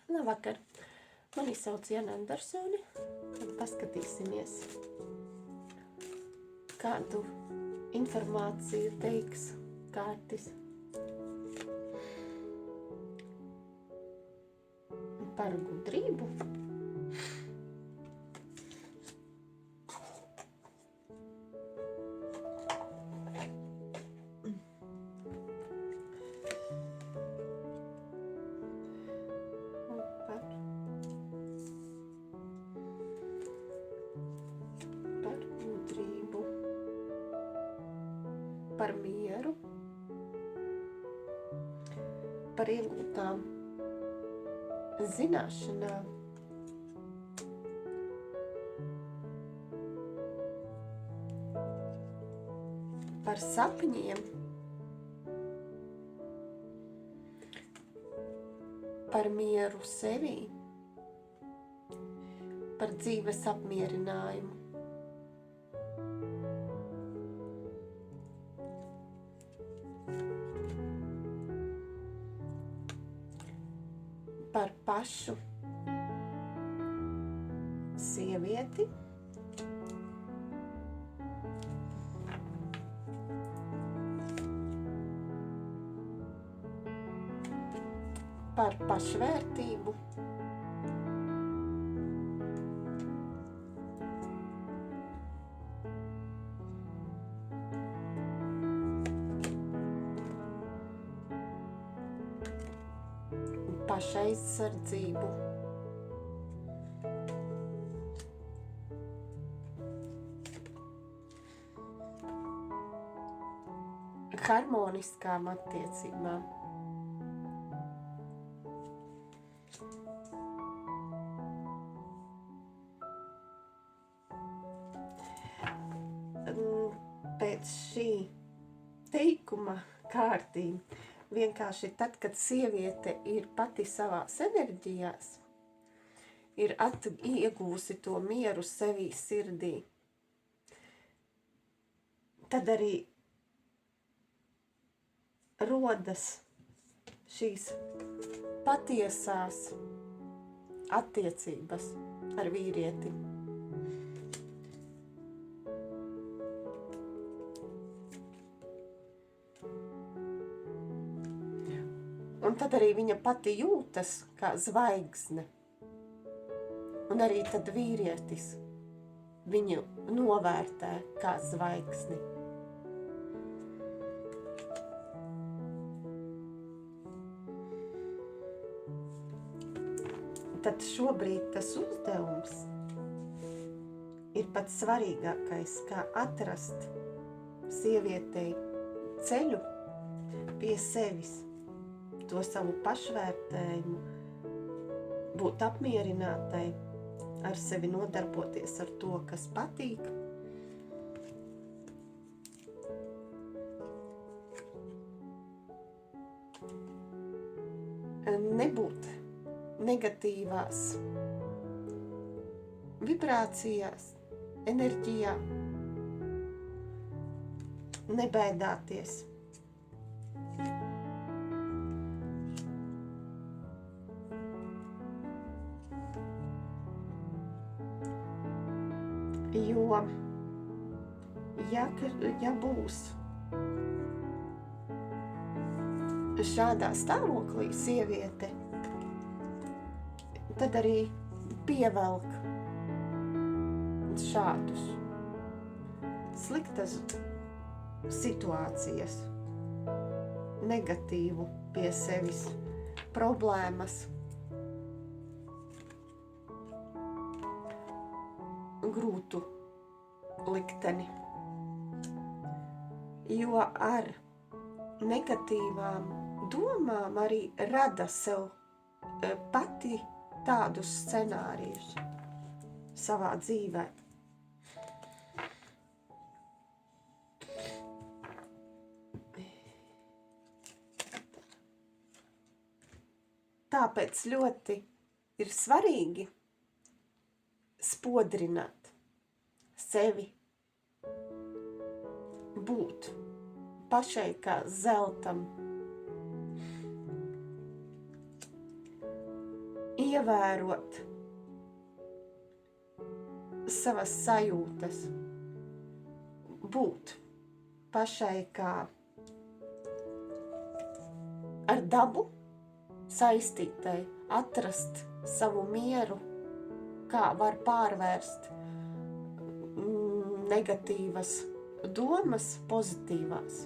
Labvakar! Mani sauc Jana Andersone, un paskatīsimies, kādu informāciju teiks Kārtis par gudrību. Par mieru, par iegūtām zināšanām, par sapņiem, par mieru sevī, par dzīves apmierinājumu. Par pašu sievieti, par pašvērtību, pašaizsardzību, harmoniskām attiecībām, pēc šī teikuma kārtīm. Vienkārši tad, kad sieviete ir pati savās enerģijās, ir iegūsi to mieru sevī sirdī, tad arī rodas šīs patiesās attiecības ar vīrieti. Un tad arī viņa pati jūtas kā zvaigzne. Un arī tad vīrietis viņu novērtē kā zvaigzni. Tad šobrīd tas uzdevums ir pats svarīgākais, kā atrast sievietei ceļu pie sevis, to savu pašvērtējumu, būt apmierinātai, ar sevi nodarboties ar to, kas patīk. Nebūt negatīvās vibrācijās, enerģijā, nebaidāties. Jo, ja būs šādā stāvoklī sieviete, tad arī pievelk šādus sliktas situācijas, negatīvu pie sevis, problēmas, grūtu likteni, jo ar negatīvām domām arī rada sev pati tādus scenārijus savā dzīvē. Tāpēc ļoti ir svarīgi spodrināt sevi, būt pašai kā zeltam, ievērot savas sajūtas, būt pašai kā ar dabu saistītai, atrast savu mieru, kā var pārvērst negatīvas domas pozitīvās.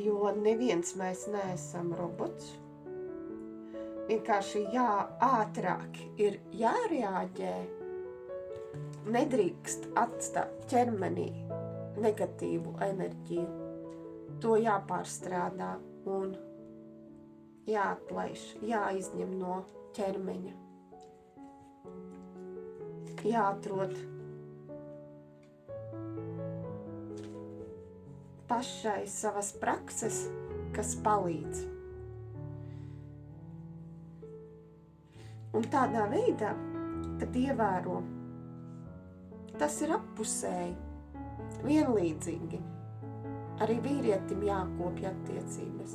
Jo neviens mēs neesam robots. Vienkārši ātrāk ir jārēģē, nedrīkst atstāt ķermenī negatīvu enerģiju. To jāpārstrādā un jāatlaiž, jāizņem no ķermeņa. Jāatrod pašai savas prakses, kas palīdz. Un tādā veidā, kad ievēro, tas ir appusēji, vienlīdzīgi. Arī vīrietim jākopja attiecības.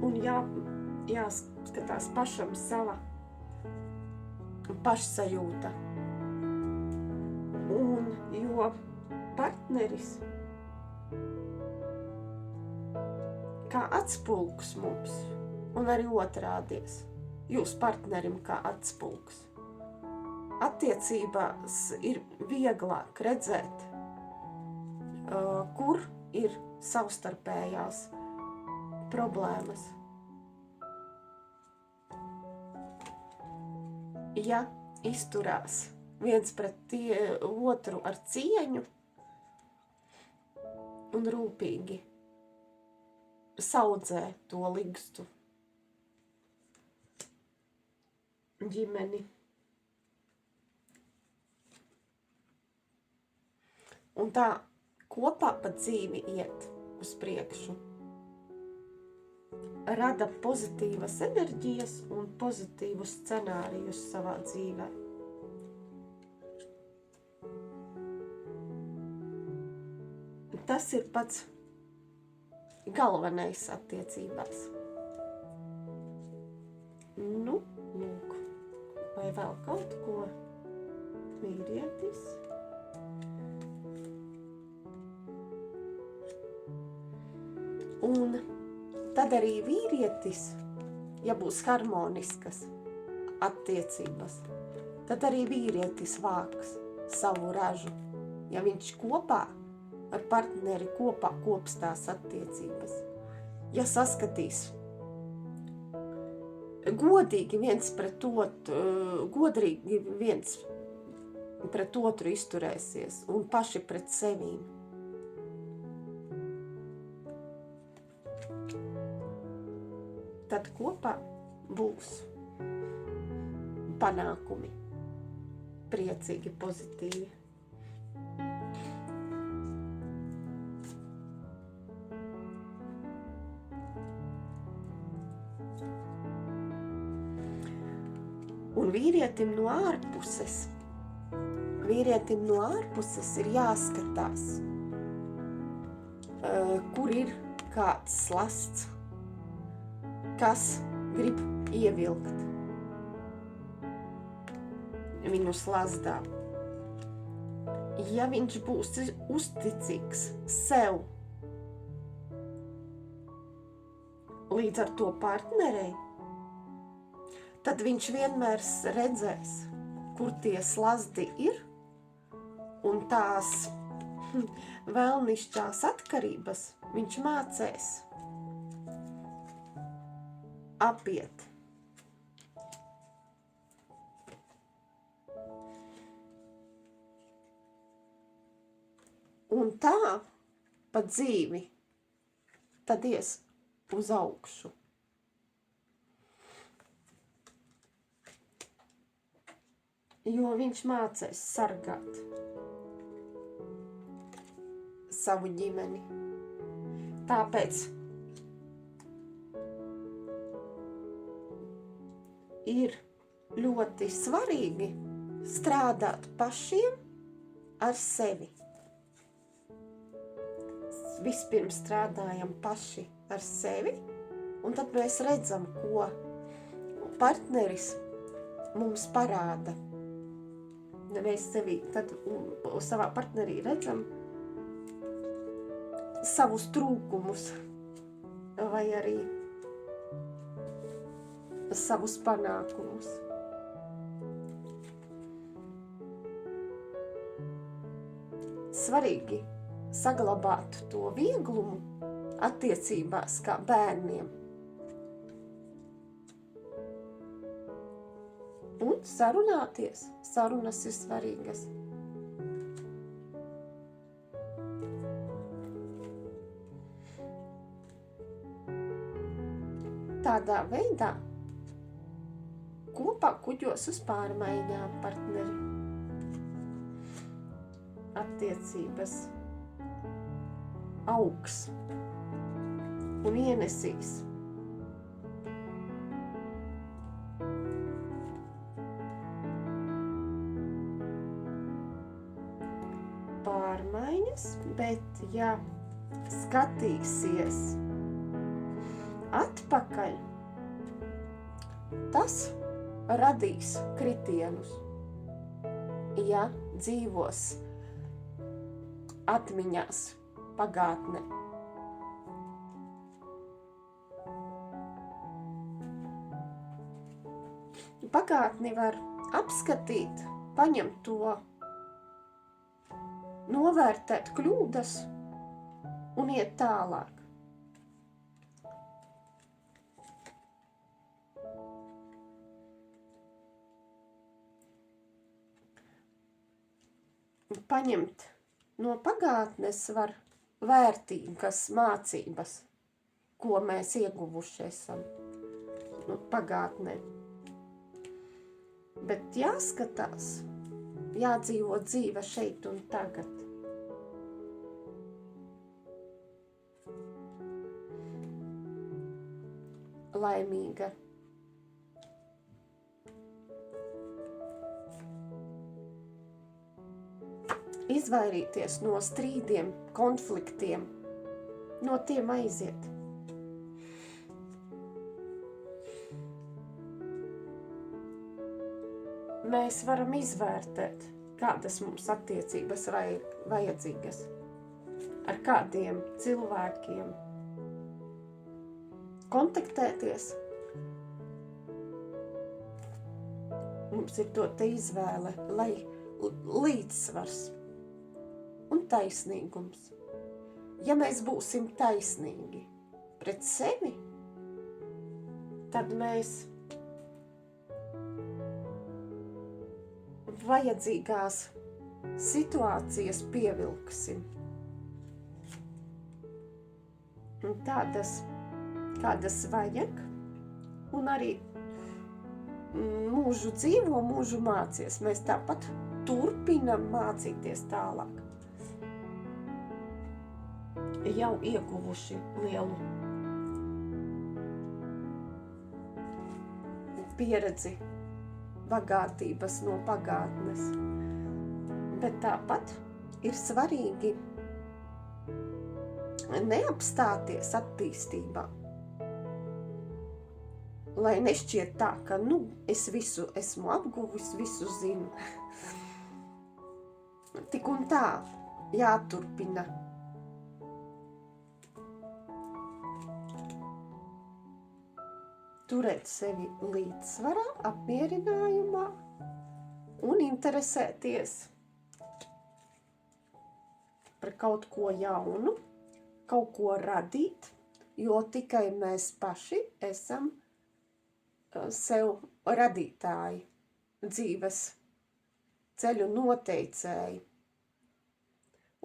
Un jāskatās pašam sava pašsajūta. Un jo partneris kā atspulgs mums, un arī otrādies, jūs partnerim kā atspulgs. Attiecībās ir vieglāk redzēt, kur ir savstarpējās problēmas. Ja izturās viens pret otru ar cieņu un rūpīgi saudzē to ligstu ģimeni. Un tā kopā pa dzīvi iet uz priekšu. Rada pozitīvas enerģijas un pozitīvus scenārijus savā dzīvē. Tas ir pats galvenais attiecībās. Nu, lūk, vai vēl kaut ko vīrietis? Un tad arī vīrietis, ja būs harmoniskas attiecības, tad arī vīrietis vāks savu ražu, ja viņš kopā ar partneri kopā kopstās attiecības. Ja saskatīs godīgi viens pret otru, godrīgi viens pret otru izturēsies un paši pret sevīm. Tad kopā būs panākumi, priecīgi, pozitīvi. Un vīrietim no ārpuses ir jāskatās, kur ir kāds slasts, kas grib ievilkt viņu slazdā. Ja viņš būs uzticīgs sev, līdz ar to partnerei, tad viņš vienmēr redzēs, kur tie slazdi ir, un tās vēlnišķās atkarības viņš mācēs apiet. Un tā pa dzīvi tad ies uz augšu. Jo viņš mācēs sargāt savu ģimeni. Tāpēc ir ļoti svarīgi strādāt pašiem ar sevi. vispirms strādājam paši ar sevi, un tad mēs redzam, ko partneris mums parāda. Mēs sevi tad savā partnerī redzam savus trūkumus vai arī savus panākumus. Svarīgi saglabāt to vieglumu attiecībās kā bērniem. Un sarunāties. Sarunas ir svarīgas. Tādā veidā kopā kuģos uz pārmaiņām partneri. Attiecības augs un ienesīs. Pārmaiņas, bet ja skatīsies atpakaļ, tas radīs kritienus. Ja dzīvos atmiņās pagātne. Pagātni var apskatīt, paņemt to, novērtēt kļūdas un iet tālāk. Paņemt no pagātnes var vērtīgas mācības, ko mēs ieguvuši esam pagātnē. Bet jāskatās, jādzīvo dzīve šeit un tagad. Laimīga. Izvairīties no strīdiem, konfliktiem, no tiem aiziet. Mēs varam izvērtēt, kādas mums attiecības vajadzīgas, ar kādiem cilvēkiem kontaktēties. Mums ir dota izvēle, lai līdzsvars un taisnīgums. Ja mēs būsim taisnīgi pret sevi, tad mēs vajadzīgās situācijas pievilksim. Un tādas, kādas vajag, un arī mūžu dzīvo, mūžu mācies. Mēs tāpat turpinam mācīties tālāk. Jau ieguvuši lielu pieredzi, bagātības no pagātnes. Bet tāpat ir svarīgi neapstāties attīstībā. Lai nešķiet tā, ka, es visu esmu apguvis, visu zinu. Tik un tā jāturpina. Turēt sevi līdzsvarā, apmierinājumā un interesēties par kaut ko jaunu, kaut ko radīt, jo tikai mēs paši esam sev radītāji, dzīves ceļu noteicēji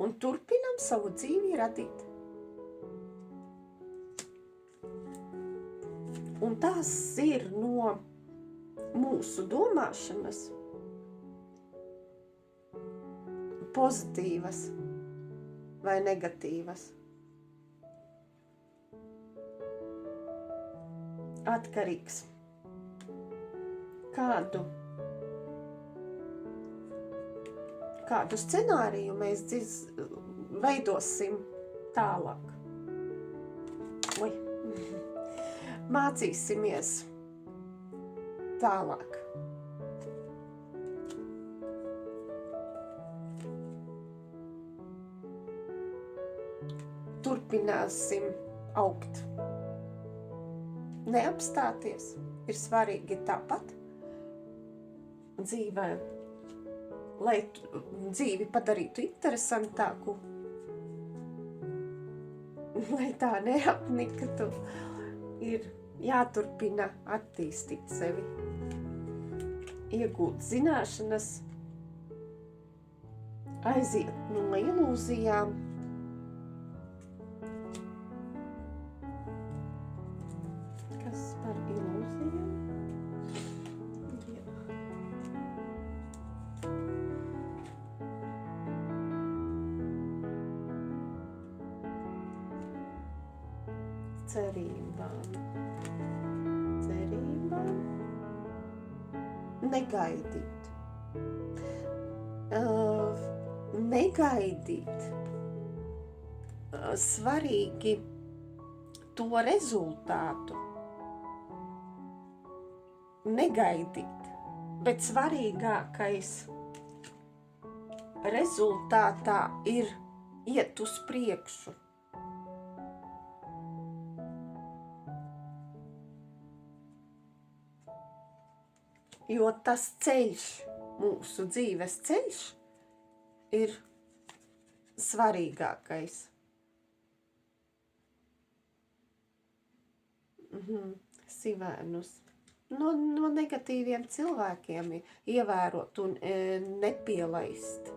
un turpinam savu dzīvi radīt. Un tās ir no mūsu domāšanas pozitīvas vai negatīvas. Atkarīgs. Kādu scenāriju mēs veidosim tālāk. Mācīsimies tālāk. Turpināsim augt. Neapstāties ir svarīgi tāpat dzīvē, lai dzīvi padarītu interesantāku, lai tā neapniktu, ir jāturpina attīstīt sevi, iegūt zināšanas, aiziet no ilūzijām, kas par ilūzijām? Cerībām. Negaidīt. Negaidīt. Svarīgi to rezultātu. Negaidīt. Bet svarīgākais rezultātā ir iet uz priekšu. Jo tas ceļš, mūsu dzīves ceļš, ir svarīgākais. Sivērnus. No negatīviem cilvēkiem ievērot un nepielaist,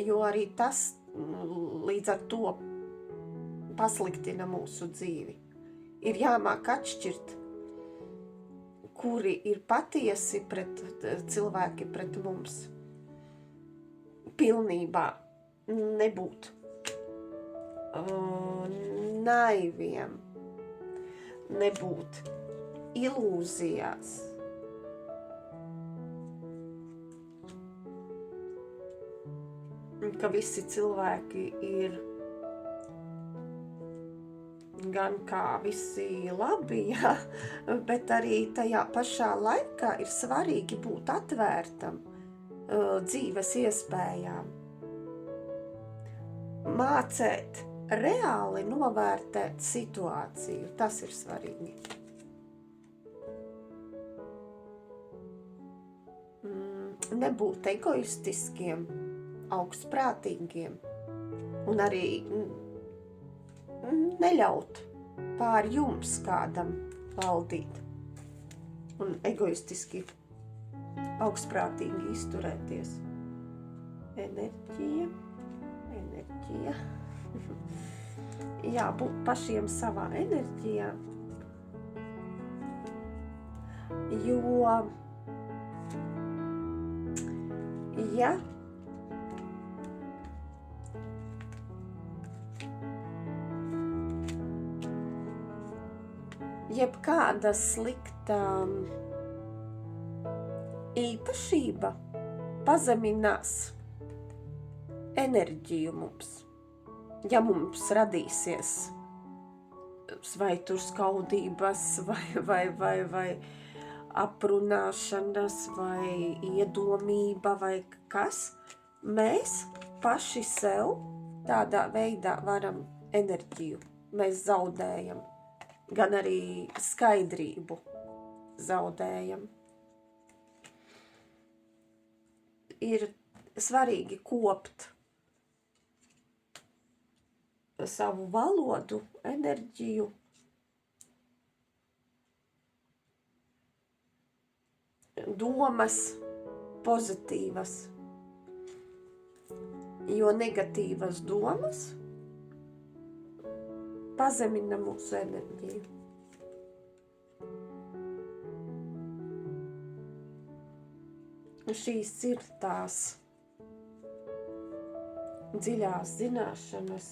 jo arī tas līdz ar to pasliktina mūsu dzīvi. Ir jāmāk atšķirt, kuri ir patiesi cilvēki pret mums. Pilnībā nebūt naiviem, nebūt ilūzijās. Ka visi cilvēki ir gan kā visi labi, jā, bet arī tajā pašā laikā ir svarīgi būt atvērtam dzīves iespējām. Mācēt reāli novērtēt situāciju, tas ir svarīgi. Nebūt egoistiskiem, augstprātīgiem un arī neļaut pār jums kādam valdīt un egoistiski augstprātīgi izturēties. Enerģija. Jābūt pašiem savā enerģijā, jo ja jebkāda slikta īpašība pazeminās enerģiju mums. Ja mums radīsies vai tur skaudības, vai aprunāšanas, vai iedomība, vai kas, mēs paši sev tādā veidā varam enerģiju. Mēs zaudējam. Gan arī skaidrību zaudējam. Ir svarīgi kopt savu valodu, enerģiju, domas pozitīvas, jo negatīvas domas pazemina mūsu enerģiju. Šīs ir tās dziļās zināšanas,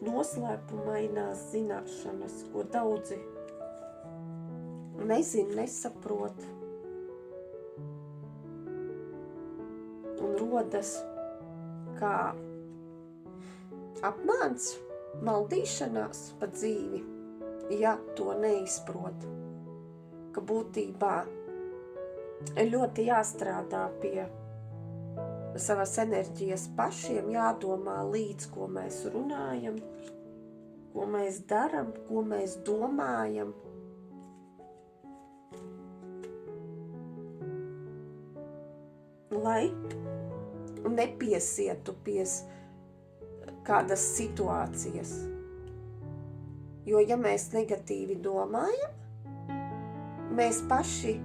noslēpumainās zināšanas, ko daudzi nezin, nesaprot un rodas kā apmāns, maldīšanās pa dzīvi, ja to neizprot. Ka būtībā ļoti jāstrādā pie savas enerģijas pašiem, jādomā līdz, ko mēs runājam, ko mēs daram, ko mēs domājam. Lai nepiesietu pie kādas situācijas. Jo, ja mēs negatīvi domājam, mēs paši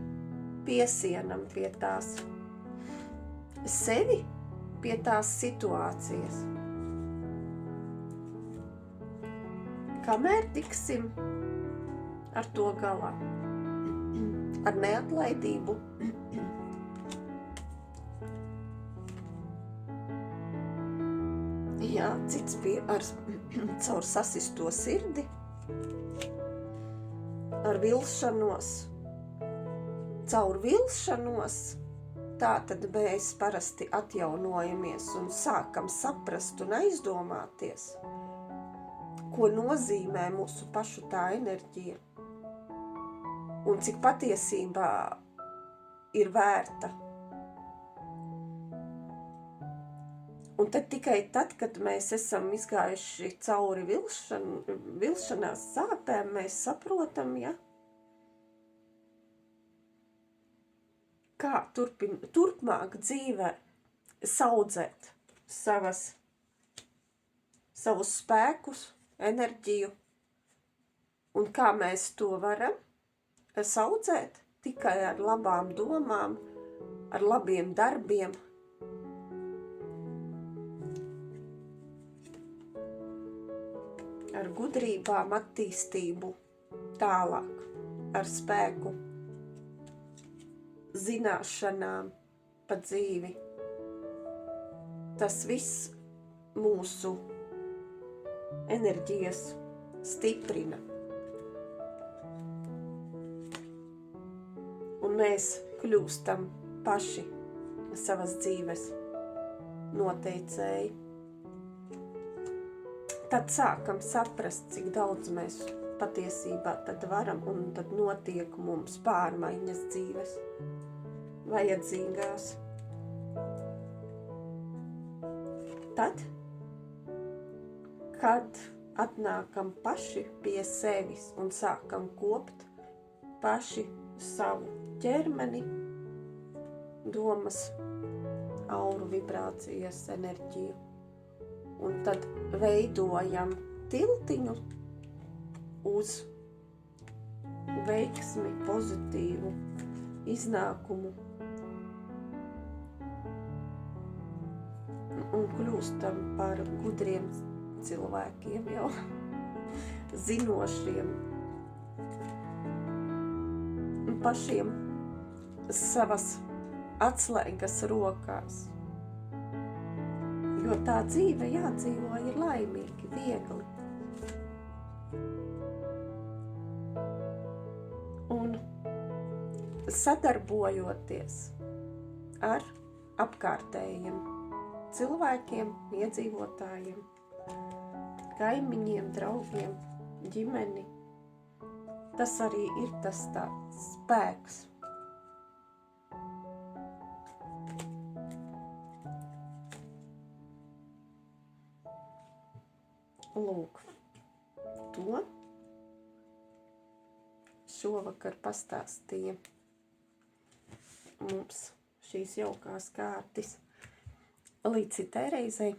piesienam pie tās sevi, pie tās situācijas. Kamēr tiksim ar to galā, ar neatlaidību, jā, cits caur sasisto sirdi, ar vilšanos, caur vilšanos, tā tad mēs parasti atjaunojamies un sākam saprast un aizdomāties, ko nozīmē mūsu pašu tā enerģija un cik patiesībā ir vērta. Un tad tikai tad, kad mēs esam izgājuši cauri vilšanās sāpēm, mēs saprotam, ja, kā turpmāk dzīvē saudzēt savus spēkus, enerģiju, un kā mēs to varam saudzēt tikai ar labām domām, ar labiem darbiem, ar gudrībām, attīstību tālāk, ar spēku, zināšanām pa dzīvi. Tas viss mūsu enerģijas stiprina. Un mēs kļūstam paši savas dzīves noteicēji. Tad sākam saprast, cik daudz mēs patiesībā tad varam, un tad notiek mums pārmaiņas dzīves vajadzīgās. Tad, kad atnākam paši pie sevis un sākam kopt paši savu ķermeni, domas, auru, vibrācijas, enerģiju, un tad veidojam tiltiņu uz veiksmi, pozitīvu iznākumu un kļūstam par gudriem cilvēkiem jau, zinošiem, pašiem savas atslēgas rokās. Jo tā dzīve jādzīvo ir laimīgi, viegli. Un sadarbojoties ar apkārtējiem cilvēkiem, iedzīvotājiem, kaimiņiem, draugiem, ģimeni, tas arī ir tas tāds spēks. Lūk, to šovakar pastāstīja mums šīs jaukās kārtas. Līdz citai reizei.